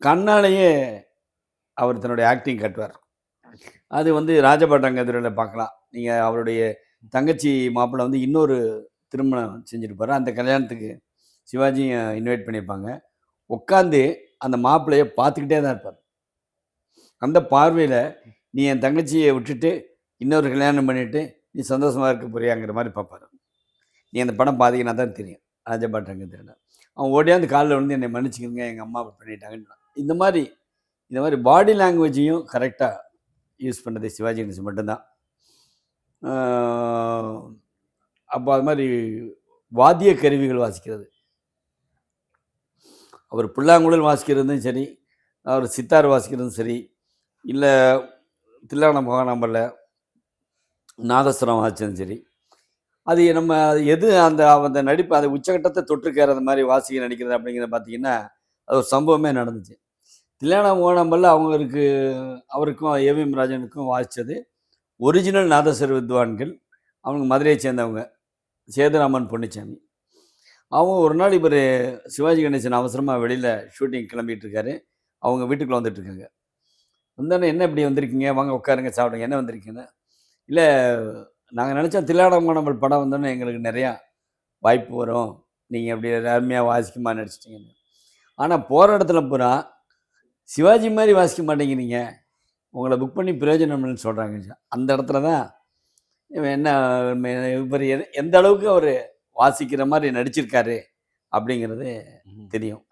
கண்ணாலேயே அவர் தன்னுடைய ஆக்டிங் காட்டுவார். அது வந்து ராஜபாட்டாங்கதுரையில பார்க்கலாம். நீங்க அவருடைய தங்கச்சி மாப்பிள்ளை வந்து இன்னொரு திருமணம் செஞ்சிருப்பாரு. அந்த கல்யாணத்துக்கு சிவாஜியும் இன்வைட் பண்ணியிருப்பாங்க. உட்காந்து அந்த மாப்பிள்ளைய பார்த்துக்கிட்டே தான் இருப்பார். அந்த பார்வையில, "நீ என் தங்கச்சிய விட்டுட்டு, இன்னொரு கல்யாணம் பண்ணிட்டு, நீ சந்தோஷமா இருக்க போறியாங்கிற" மாரி பார்ப்பாரு. நீ அந்த படம் பார்த்தீங்கன்னா தான் தெரியும். ராஜபாட்டங்கதுரைல. அவன் ஓடியாந்து கால்ல விழுந்து என்னை மன்னிச்சுக்கங்க, எங்க அம்மா அப்படி பண்ணிட்டாங்கன்னு. இந்த மாரி பாடி லாங்குவேஜையும் கரெக்ட்டா யூஸ் பண்ணது சிவாஜி கணேசன் மட்டும் தான். ஆ அப்போ அது மாரி வாத்திய கருவிகள் வாசிக்கிறது. அவர் புல்லாங்குழல் வாசிக்கிறதும் சரி, அவர் சித்தார் வாசிக்கிறதும் சரி, இல்ல தில்லானா மோகனாம்பல்ல நாதஸ்வரம் வாசிச்சதும் சரி, அது நம்ம எது அந்த அந்த நடிப்பு அந்த உச்சகட்டத்த தொட்டிருக்காரு அந்த மாரி வாசிக்க நடிக்கிறது அப்படிங்கிறத பார்த்தீங்கன்னா, அது ஒரு சம்பவமே நடந்துச்சு. தில்லானா மோகனாம்பல்ல அவருக்கும் ஏவிஎம் ராஜனுக்கும் வாசிச்சது ஒரிஜினல் நாதஸ்வர வித்வான்கள். அவங்க மதுரையை சேர்ந்தவங்க. சேதுராமன் பொன்னுச்சாமி. அவங்க ஒரு நாள் இவரு சிவாஜி கணேசன் அவசரமா வெளியில ஷூட்டிங் கிளம்பிட்டு இருக்காரு. அவங்க வீட்டுக்குள்ள வந்துட்டு இருக்காங்க. வந்தோனே, "என்ன இப்படி வந்திருக்கீங்க? வாங்க உட்காருங்க, சாப்பிடுங்க. என்ன வந்திருக்கீங்கன்னு?" "இல்ல, நாங்க நினைச்சோம் தில்லாடங்கோணமல் படம் வந்தோனே எங்களுக்கு நெறையா வாய்ப்பு வரும். நீங்க அப்படி அருமையா வாசிக்குமா நடிச்சிட்டீங்கன்னு. ஆனா போற இடத்துல பூரா சிவாஜி மாரி வாசிக்க மாட்டேங்கிறீங்க. உங்கள புக் பண்ணி பிரயோஜனம் இல்லன்னு சொல்றாங்க." அந்த இடத்துல தான் இவன் என்ன இவரு எந்த அளவுக்கு அவரு வாசிக்கிற மாரி நடிச்சிருக்காரு அப்படிங்கிறது தெரியும்.